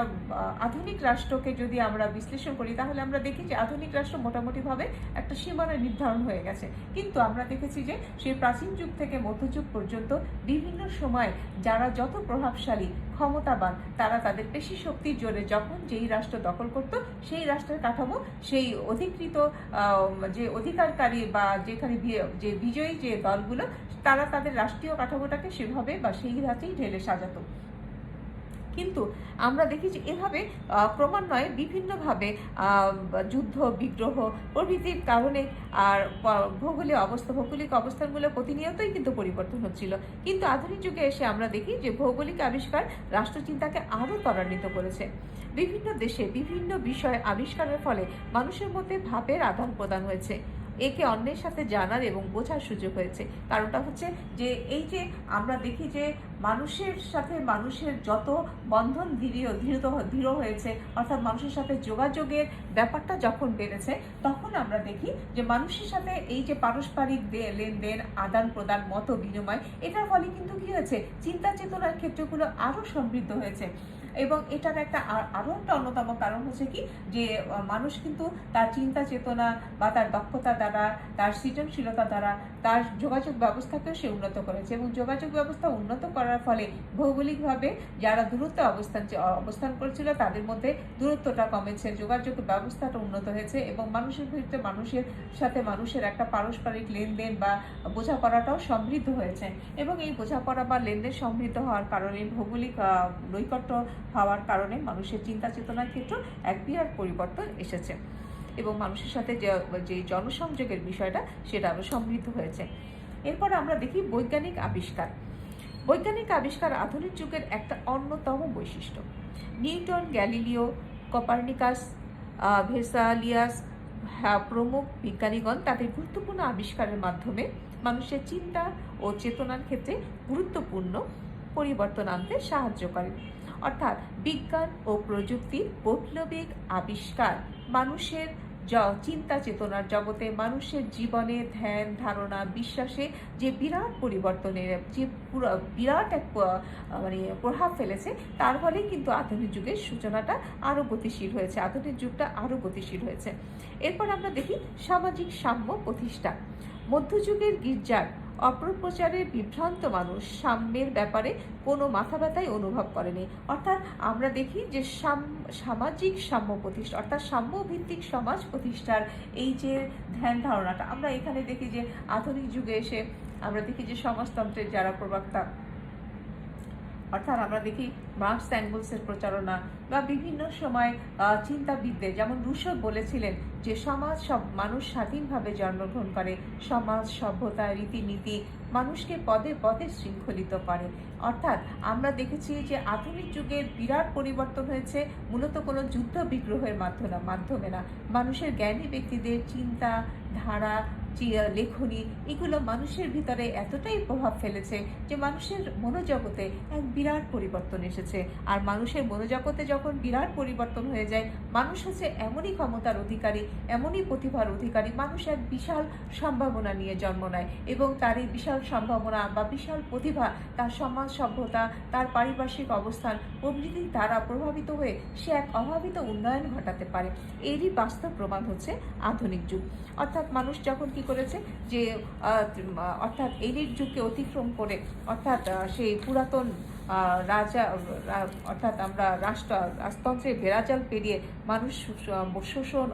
আধুনিক রাষ্ট্রকে যদি আমরা বিশ্লেষণ করি, তাহলে আমরা দেখি যে আধুনিক রাষ্ট্র মোটামুটিভাবে একটা সীমানা নির্ধারণ হয়ে গেছে। কিন্তু আমরা দেখেছি যে সেই প্রাচীন যুগ থেকে মধ্যযুগ পর্যন্ত বিভিন্ন সময় যারা যত প্রভাবশালী ক্ষমতাবান, তারা তাদের পেশি শক্তির জোরে যখন যেই রাষ্ট্র দখল করত, সেই রাষ্ট্রের কাঠামো সেই অধিকৃত যে অধিকারকারী বা যেখানে যে বিজয়ী যে দলগুলো, তারা তাদের রাষ্ট্রীয় কাঠামোটাকে সেভাবে বা সেই ধাঁচেই ঢেলে সাজাতো। কিন্তু আমরা দেখি যে এভাবে ক্রমান্বয়ে বিভিন্নভাবে যুদ্ধ বিগ্রহ প্রভৃতির কারণে আর ভৌগোলিক অবস্থানগুলো প্রতিনিয়তই কিন্তু পরিবর্তন হচ্ছিল। কিন্তু আধুনিক যুগে এসে আমরা দেখি যে ভৌগোলিক আবিষ্কার রাষ্ট্রচিন্তাকে আরও ত্বরান্বিত করেছে। বিভিন্ন দেশে বিভিন্ন বিষয় আবিষ্কারের ফলে মানুষের মধ্যে ভাবের আদান প্রদান হয়েছে, একে অন্যের সাথে জানার এবং বোঝার সুযোগ হয়েছে। কারণটা হচ্ছে যে এই যে আমরা দেখি যে মানুষের সাথে মানুষের যত বন্ধন দৃঢ় হয়েছে, অর্থাৎ মানুষের সাথে যোগাযোগের ব্যাপারটা যখন বেড়েছে, তখন আমরা দেখি যে মানুষের সাথে এই যে পারস্পরিক লেনদেন, আদান প্রদান, মত বিনিময়, এটার ফলে কিন্তু কি হয়েছে, চিন্তা চেতনার ক্ষেত্রগুলো আরও সমৃদ্ধ হয়েছে। এবং এটার একটা আরও একটা অন্যতম কারণ হচ্ছে কি, যে মানুষ কিন্তু তার চিন্তা চেতনা বা তার দক্ষতা দ্বারা, তার সৃজনশীলতা দ্বারা তার যোগাযোগ ব্যবস্থাকেও সে উন্নত করেছে। এবং যোগাযোগ ব্যবস্থা উন্নত করার ফলে ভৌগোলিকভাবে যারা দূরত্বে অবস্থান করছিল, তাদের মধ্যে দূরত্বটা কমেছে, যোগাযোগ ব্যবস্থাটা উন্নত হয়েছে এবং মানুষের ভিতরে মানুষের সাথে মানুষের একটা পারস্পরিক লেনদেন বা বোঝাপড়াটাও সমৃদ্ধ হয়েছে। এবং এই বোঝাপড়া বা লেনদেন সমৃদ্ধ হওয়ার কারণে, ভৌগোলিক নৈকট্য হওয়ার কারণে মানুষের চিন্তা চেতনার ক্ষেত্রে এক বিরাট পরিবর্তন এসেছে এবং মানুষের সাথে যে জনসংযোগের বিষয়টা সেটা আরও সমৃদ্ধ হয়েছে। এরপর আমরা দেখি বৈজ্ঞানিক আবিষ্কার। বৈজ্ঞানিক আবিষ্কার আধুনিক যুগের একটা অন্যতম বৈশিষ্ট্য। নিউটন, গ্যালিলিও, কোপার্নিকাস, ভেসালিয়াস প্রমুখ বিজ্ঞানীগণ তাদের গুরুত্বপূর্ণ আবিষ্কারের মাধ্যমে মানুষের চিন্তা ও চেতনার ক্ষেত্রে গুরুত্বপূর্ণ পরিবর্তন আনতে সাহায্য করেন। অর্থাৎ বিজ্ঞান ও প্রযুক্তির বৈপ্লবিক আবিষ্কার মানুষের চিন্তা চেতনার জগতে মানুষের জীবনে ধ্যান ধারণা বিশ্বাসে যে বিরাট পরিবর্তনের যে পুরো বিরাট এক মানে প্রভাব ফেলেছে, তার ফলে কিন্তু আধুনিক যুগের সূচনাটা আরও গতিশীল হয়েছে, আধুনিক যুগটা আরও গতিশীল হয়েছে। এরপর আমরা দেখি সামাজিক সাম্য প্রতিষ্ঠা। মধ্যযুগের গির্জার অপপ্রচারে বিভ্রান্ত মানুষ সাম্যের ব্যাপারে কোনো মাথা ব্যথাই অনুভব করেনি। অর্থাৎ আমরা দেখি যে সামাজিক সাম্য প্রতিষ্ঠা, অর্থাৎ সাম্য ভিত্তিক সমাজ প্রতিষ্ঠার এই যে ধ্যান ধারণাটা আমরা এখানে দেখি যে আধুনিক যুগে এসে আমরা দেখি যে সমাজতন্ত্রের যারা প্রবক্তা, অর্থাৎ আমরা দেখি মার্কস অ্যাঙ্গেলসের প্রচারণা বা বিভিন্ন সময় চিন্তাবিদদের, যেমন রুশো বলেছিলেন যে সমাজ সব মানুষ স্বাধীনভাবে জন্মগ্রহণ করে, সমাজ সভ্যতা রীতিনীতি মানুষকে পদে পদে শৃঙ্খলিত করে। অর্থাৎ আমরা দেখেছি যে আধুনিক যুগের বিরাট পরিবর্তন হয়েছে মূলত কোনো যুদ্ধ বিগ্রহের মাধ্যমে না, মানুষের জ্ঞানী ব্যক্তিদের চিন্তা ধারা লেখনী এগুলো মানুষের ভিতরে এতটাই প্রভাব ফেলেছে যে মানুষের মনোজগতে এক বিরাট পরিবর্তন এসেছে। আর মানুষের মনোজগতে যখন বিরাট পরিবর্তন হয়ে যায়, মানুষ হচ্ছে এমনই ক্ষমতার অধিকারী, এমনই প্রতিভার অধিকারী, মানুষ এক বিশাল সম্ভাবনা নিয়ে জন্ম নেয় এবং তার এই বিশাল সম্ভাবনা বা বিশাল প্রতিভা তার সমাজ সভ্যতা তার পারিপার্শ্বিক অবস্থান প্রভৃতির দ্বারা প্রভাবিত হয়ে সে এক অভাবিত উন্নয়ন ঘটাতে পারে। এরই বাস্তব প্রমাণ হচ্ছে আধুনিক যুগ। অর্থাৎ মানুষ যখন কি করেছে যে অর্থাৎ এলিট যুগকে অতিক্রম করে, অর্থাৎ সেই পুরাতন রাজা অর্থাৎ আমরা রাজতন্ত্রের বেড়াজাল পেরিয়ে মানুষ শোষণ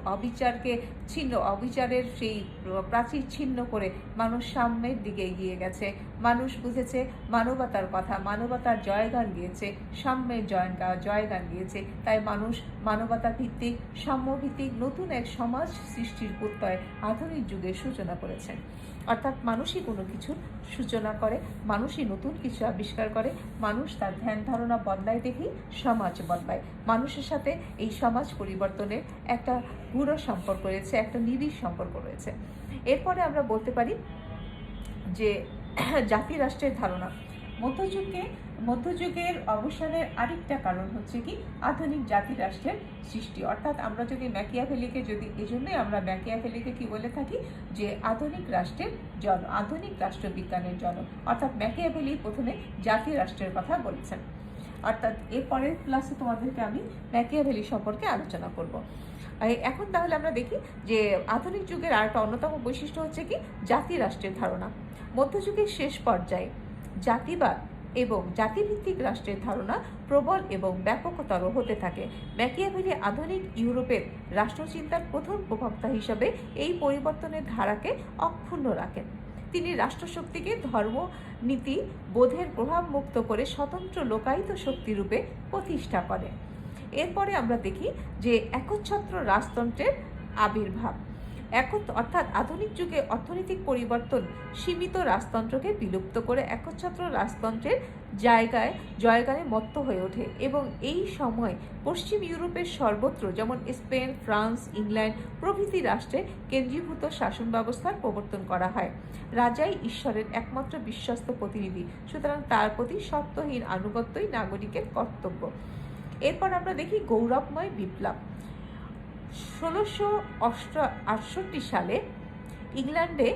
অবিচারের সেই প্রাচীর ছিন্ন করে মানুষ সাম্যের দিকে এগিয়ে গেছে। মানুষ বুঝেছে মানবতার কথা, মানবতার জয়গান গিয়েছে, সাম্যের জয়গান গিয়েছে। তাই মানুষ মানবতা ভিত্তিক সাম্যভিত্তিক নতুন এক সমাজ সৃষ্টির প্রত্যয় আধুনিক যুগের সূচনা করেছেন। অর্থাৎ মানুষই কোনো কিছুর সূচনা করে, মানুষই নতুন কিছু আবিষ্কার করে, মানুষ তার ধ্যান ধারণা বদলায় দেখেই সমাজ বদলায়। মানুষের সাথে এই সমাজ পরিবর্তনের একটা গূঢ় সম্পর্ক রয়েছে, একটা নিবিড় সম্পর্ক রয়েছে। এরপরে আমরা বলতে পারি যে জাতি রাষ্ট্রের ধারণা। মধ্যযুগের অবসানের আরেকটা কারণ হচ্ছে কি আধুনিক জাতি রাষ্ট্রের সৃষ্টি। অর্থাৎ আমরা যদি ম্যাকিয়াভেলিকে এজন্যই আমরা ম্যাকিয়াভেলিকে কি বলে থাকি যে আধুনিক রাষ্ট্রবিজ্ঞানের জনক। অর্থাৎ ম্যাকিয়াভেলি প্রথমে জাতি রাষ্ট্রের কথা বলেছেন। অর্থাৎ এরপরের ক্লাসে তোমাদেরকে আমি ম্যাকিয়াভেলি সম্পর্কে আলোচনা করব। এখন তাহলে আমরা দেখি যে আধুনিক যুগের আরেকটা অন্যতম বৈশিষ্ট্য হচ্ছে কি জাতি রাষ্ট্রের ধারণা। মধ্যযুগের শেষ পর্যায়ে জাতিবাদ এবং জাতিভিত্তিক রাষ্ট্রের ধারণা প্রবল এবং ব্যাপকতর হতে থাকে। ম্যাকিয়াভেলি আধুনিক ইউরোপের রাষ্ট্রচিন্তার প্রথম প্রবক্তা হিসাবে এই পরিবর্তনের ধারাকে অক্ষুণ্ণ রাখেন। তিনি রাষ্ট্রশক্তিকে ধর্মনীতি বোধের প্রভাব মুক্ত করে স্বতন্ত্র লোকায়িত শক্তিরূপে প্রতিষ্ঠা করেন। এরপরে আমরা দেখি যে একচ্ছত্র রাজতন্ত্রের আবির্ভাব। অর্থাৎ আধুনিক যুগে অর্থনৈতিক পরিবর্তন সীমিত রাজতন্ত্রকে বিলুপ্ত করে একচ্ছত্র রাজতন্ত্রের জয়গানে মত্ত হয়ে ওঠে এবং এই সময় পশ্চিম ইউরোপের সর্বত্র যেমন স্পেন, ফ্রান্স, ইংল্যান্ড প্রভৃতি রাষ্ট্রে কেন্দ্রীভূত শাসন ব্যবস্থার প্রবর্তন করা হয়। রাজাই ঈশ্বরের একমাত্র বিশ্বস্ত প্রতিনিধি, সুতরাং তার প্রতি শর্তহীন আনুগত্যই নাগরিকের কর্তব্য। এরপর আমরা দেখি গৌরবময় বিপ্লব। 1668 সালে ইংল্যান্ডে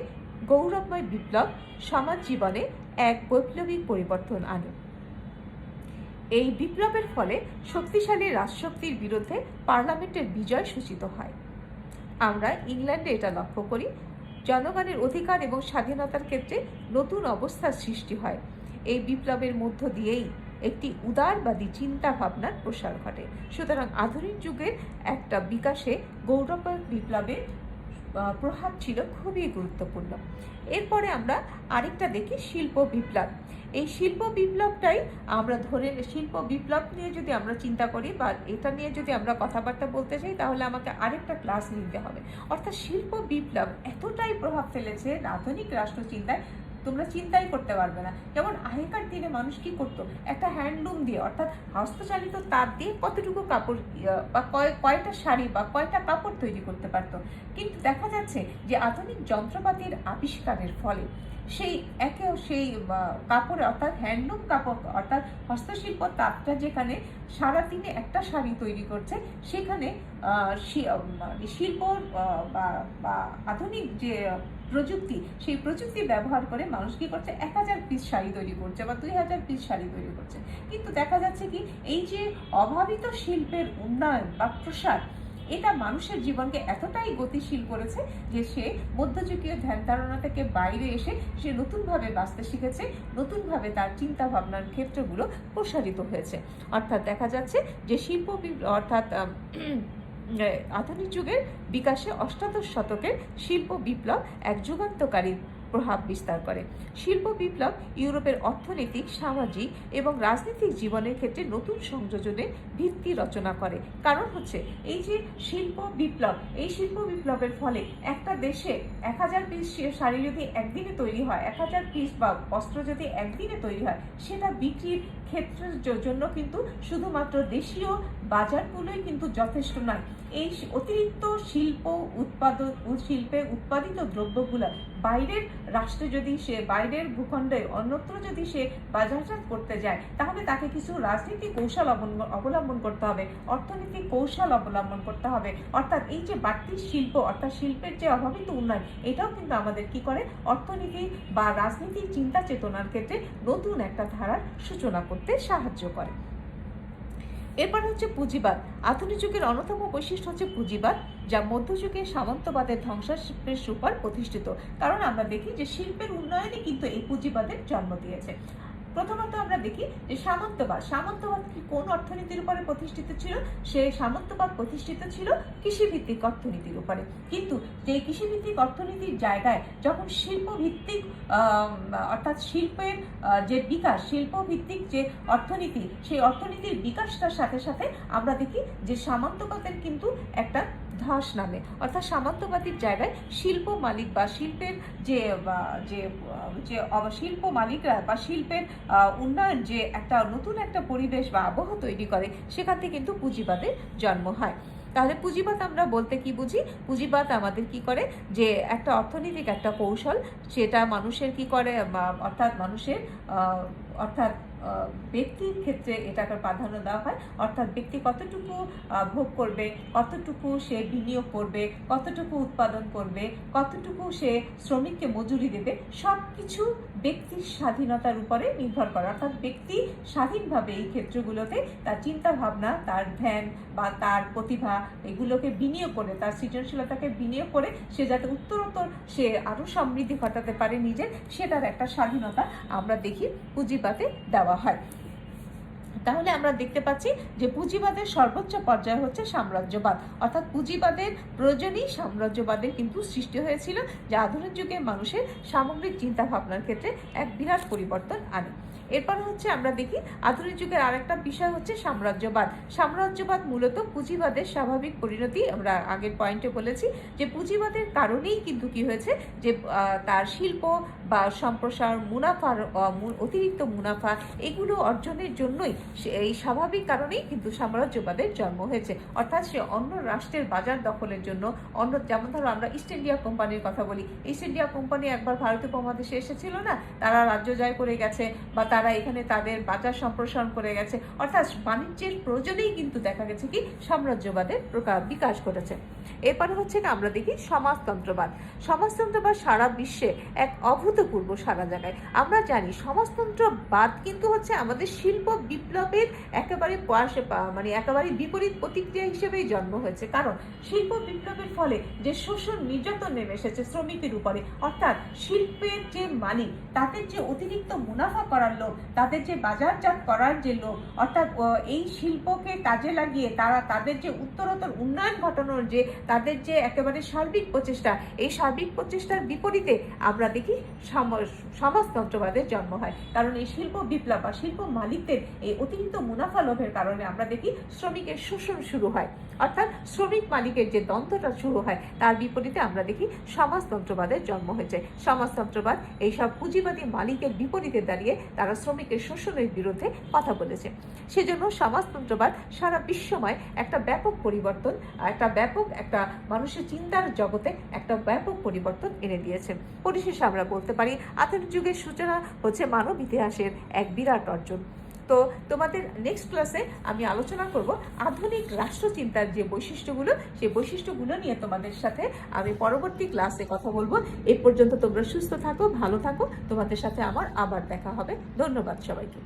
গৌরবময় বিপ্লব সমাজ জীবনে এক বৈপ্লবিক পরিবর্তন আনে। এই বিপ্লবের ফলে শক্তিশালী রাজশক্তির বিরুদ্ধে পার্লামেন্টের বিজয় সূচিত হয়। আমরা ইংল্যান্ডে এটা লক্ষ্য করি, জনগণের অধিকার এবং স্বাধীনতার ক্ষেত্রে নতুন অবস্থার সৃষ্টি হয়। এই বিপ্লবের মধ্য দিয়েই একটি উদারবাদী চিন্তা ভাবনার প্রসার ঘটে। সুতরাং আধুনিক যুগের একটা বিকাশে গৌরবময় বিপ্লবের প্রভাব ছিল খুবই গুরুত্বপূর্ণ। এরপরে আমরা আরেকটা দেখি শিল্প বিপ্লব। এই শিল্প বিপ্লবটাই আমরা শিল্প বিপ্লব নিয়ে যদি আমরা চিন্তা করি বা এটা নিয়ে যদি আমরা কথাবার্তা বলতে চাই তাহলে আমাকে আরেকটা ক্লাস নিতে হবে। অর্থাৎ শিল্প বিপ্লব এতটাই প্রভাব ফেলেছে আধুনিক রাষ্ট্রচিন্তায়, তোমরা চিন্তাই করতে পারবে না। যেমন আগেকার দিনে মানুষ কি করতো, একটা হ্যান্ডলুম দিয়ে অর্থাৎ হস্তচালিত তাঁত দিয়ে কতটুকু কাপড় বা কয়টা শাড়ি বা কয়টা কাপড় তৈরি করতে পারতো। কিন্তু দেখা যাচ্ছে যে আধুনিক যন্ত্রপাতির আবিষ্কারের ফলে সেই কাপড়ে অর্থাৎ হ্যান্ডলুম কাপড় অর্থাৎ হস্তশিল্প তাঁতটা যেখানে সারাদিনে একটা শাড়ি তৈরি করছে, সেখানে শিল্প বা আধুনিক যে প্রযুক্তি, সেই প্রযুক্তি ব্যবহার করে মানুষ কি করছে, 1000 পিস শাড়ি তৈরি করছে বা 2000 পিস শাড়ি তৈরি করছে। কিন্তু দেখা যাচ্ছে কি, এই যে অভাবিত শিল্পের উন্নয়ন বা প্রসার, এটা মানুষের জীবনকে এতটাই গতিশীল করেছে যে সে মধ্যযুগীয় ধ্যান ধারণা থেকে বাইরে এসে সে নতুনভাবে বাঁচতে শিখেছে, নতুনভাবে তার চিন্তা ভাবনার ক্ষেত্রগুলো প্রসারিত হয়েছে। অর্থাৎ দেখা যাচ্ছে যে শিল্প অর্থাৎ আধুনিক যুগের বিকাশে অষ্টাদশ শতকের শিল্প বিপ্লব এক যুগান্তকারী প্রভাব বিস্তার করে। শিল্প বিপ্লব ইউরোপের অর্থনৈতিক, সামাজিক এবং রাজনৈতিক জীবনের ক্ষেত্রে নতুন সংযোজনের ভিত্তি রচনা করে। কারণ হচ্ছে এই যে শিল্প বিপ্লব, এই শিল্প বিপ্লবের ফলে একটা দেশে 1000 পিস শাড়ি যদি একদিনে তৈরি হয়, 1000 পিস বা বস্ত্র যদি একদিনে তৈরি হয়, সেটা বিক্রির ক্ষেত্রের জন্য কিন্তু শুধুমাত্র দেশীয় বাজারগুলোই কিন্তু যথেষ্ট নয়। এই অতিরিক্ত শিল্পে উৎপাদিত দ্রব্যগুলো বাইরের রাষ্ট্রে যদি সে বাইরের ভূখণ্ডে অন্যত্র যদি সে বাজারজাত করতে যায়, তাহলে তাকে কিছু রাজনৈতিক কৌশল অবলম্বন করতে হবে, অর্থনৈতিক কৌশল অবলম্বন করতে হবে। অর্থাৎ এই যে বাড়তি শিল্প অর্থাৎ শিল্পের যে অভাবিত উন্নয়ন, এটাও কিন্তু আমাদের কি করে, অর্থনীতি বা রাজনীতির চিন্তা চেতনার ক্ষেত্রে নতুন একটা ধারার সূচনা করতে সাহায্য করে। এরপর হচ্ছে পুঁজিবাদ। আধুনিক যুগের অন্যতম বৈশিষ্ট্য হচ্ছে পুঁজিবাদ, যা মধ্যযুগে সামন্তবাদের ধ্বংসাবশেষের উপর প্রতিষ্ঠিত। কারণ আমরা দেখি যে শিল্পের উন্নয়নে কিন্তু এই পুঁজিবাদের জন্ম দিয়েছে। প্রথমত আমরা দেখি যে সামন্তবাদ কি কোন অর্থনীতির উপরে প্রতিষ্ঠিত ছিল? সে সামন্তবাদ প্রতিষ্ঠিত ছিল কৃষিভিত্তিক অর্থনীতির উপরে। কিন্তু যে কৃষিভিত্তিক অর্থনীতির জায়গায় যখন শিল্পভিত্তিক অর্থাৎ শিল্পের যে বিকাশ, শিল্পভিত্তিক যে অর্থনীতি, সেই অর্থনীতির বিকাশটার সাথে সাথে আমরা দেখি যে সামন্তবাদের কিন্তু একটা ধস নামে। অর্থাৎ সামন্তবাদীর জায়গায় শিল্প মালিক বা শিল্পের যে শিল্প মালিকরা বা শিল্পের উন্নয়ন যে একটা নতুন একটা পরিবেশ বা আবহ তৈরি করে, সেখান থেকে কিন্তু পুঁজিবাদের জন্ম হয়। তাহলে পুঁজিবাদ আমরা বলতে কি বুঝি? পুঁজিবাদ আমাদের কি করে, যে একটা অর্থনৈতিক একটা কৌশল, সেটা মানুষের কি করে অর্থাৎ মানুষের অর্থাৎ ব্যক্তির ক্ষেত্রে এটাকে প্রাধান্য দেওয়া হয়। অর্থাৎ ব্যক্তি কতটুকু ভোগ করবে, কতটুকু সে বিনিয়োগ করবে, কতটুকু উৎপাদন করবে, কতটুকু সে শ্রমিককে মজুরি দেবে, সব কিছু ব্যক্তির স্বাধীনতার উপরে নির্ভর করে। অর্থাৎ ব্যক্তি স্বাধীনভাবে এই ক্ষেত্রগুলোতে তার চিন্তা ভাবনা, তার ধ্যান বা তার প্রতিভা এগুলোকে বিনিয়োগ করে, তার সৃজনশীলতাকে বিনিয়োগ করে সে যাতে উত্তরোত্তর সে আরো সমৃদ্ধি ঘটাতে পারে নিজের, সেটার একটা স্বাধীনতা আমরা দেখি পুঁজিবাদে দেওয়া হয়। তাহলে আমরা দেখতে পাচ্ছি যে পুঁজিবাদের সর্বোচ্চ পর্যায় হচ্ছে সাম্রাজ্যবাদ। অর্থাৎ পুঁজিবাদের প্রয়োজনেই সাম্রাজ্যবাদের কিন্তু সৃষ্টি হয়েছিল, যা আধুনিক যুগে মানুষের সামগ্রিক চিন্তা ভাবনার ক্ষেত্রে এক বিরাট পরিবর্তন আনে। এরপর হচ্ছে আমরা দেখি আধুনিক যুগের আরেকটা বিষয় হচ্ছে সাম্রাজ্যবাদ। সাম্রাজ্যবাদ মূলত পুঁজিবাদের স্বাভাবিক পরিণতি। আমরা আগের পয়েন্টে বলেছি যে পুঁজিবাদের কারণেই কিন্তু কি হয়েছে, যে তার শিল্প বা সম্প্রসার, মুনাফার অতিরিক্ত মুনাফা, এগুলো অর্জনের জন্যই এই স্বাভাবিক কারণেই কিন্তু সাম্রাজ্যবাদের জন্ম হয়েছে। অর্থাৎ সে অন্য রাষ্ট্রের বাজার দখলের জন্য যেমন ধরো আমরা ইস্ট ইন্ডিয়া কোম্পানির কথা বলি। ইস্ট ইন্ডিয়া কোম্পানি একবার ভারতীয় উপমহাদেশে এসেছিল না, তারা রাজ্য জয় করে গেছে বা তারা এখানে তাদের বাজার সম্প্রসারণ করে গেছে। অর্থাৎ বাণিজ্যের প্রয়োজনেই কিন্তু দেখা গেছে কি সাম্রাজ্যবাদের বিকাশ ঘটেছে। এরপরে হচ্ছে আমরা দেখি সমাজতন্ত্রবাদ। সমাজতন্ত্রবাদ সারা বিশ্বে এক অভূতপূর্ব সারা জায়গায়। আমরা জানি সমাজতন্ত্রবাদ কিন্তু হচ্ছে আমাদের শিল্প বিপ্লবের একেবারে একেবারে বিপরীত প্রতিক্রিয়া হিসেবেই জন্ম হয়েছে। কারণ শিল্প বিপ্লবের ফলে যে শোষণ নির্যাতন নেমে এসেছে শ্রমিকের উপরে, অর্থাৎ শিল্পের যে মালিক তাদের যে অতিরিক্ত মুনাফা করার তাদের যে বাজারজাত করার যে লোভ, অর্থাৎ এই শিল্পকে কাজে লাগিয়ে তারা তাদের যে উত্তরোত্তর উন্নয়ন ঘটানোর যে তাদের যে একেবারে সার্বিক প্রচেষ্টা, এই সার্বিক প্রচেষ্টার বিপরীতে আমরা দেখি সমাজতন্ত্রবাদের জন্ম হয়। কারণ এই শিল্প বিপ্লব বা শিল্প মালিকদের এই অতিরিক্ত মুনাফা লোভের কারণে আমরা দেখি শ্রমিকের শোষণ শুরু হয়, অর্থাৎ শ্রমিক মালিকের যে দ্বন্দ্বটা শুরু হয় তার বিপরীতে আমরা দেখি সমাজতন্ত্রবাদের জন্ম হয়েছে। সমাজতন্ত্রবাদ এইসব পুঁজিবাদী মালিকের বিপরীতে দাঁড়িয়ে তারা শ্রমিকের শোষণের বিরুদ্ধে কথা বলেছে। সেজন্য সমাজতন্ত্রবাদ সারা বিশ্বময় একটা ব্যাপক পরিবর্তন, একটা মানুষের চিন্তার জগতে একটা ব্যাপক পরিবর্তন এনে দিয়েছে। পরিশেষে আমরা বলতে পারি আধুনিক যুগের সূচনা হচ্ছে মানব ইতিহাসের এক বিরাট অর্জন। তো তোমাদের নেক্সট ক্লাসে আমি আলোচনা করব আধুনিক রাষ্ট্রচিন্তার যে বৈশিষ্ট্যগুলো, সেই বৈশিষ্ট্যগুলো নিয়ে তোমাদের সাথে আমি পরবর্তী ক্লাসে কথা বলবো। এই পর্যন্ত তোমরা সুস্থ থাকো, ভালো থাকো, তোমাদের সাথে আমার আবার দেখা হবে। ধন্যবাদ সবাইকে।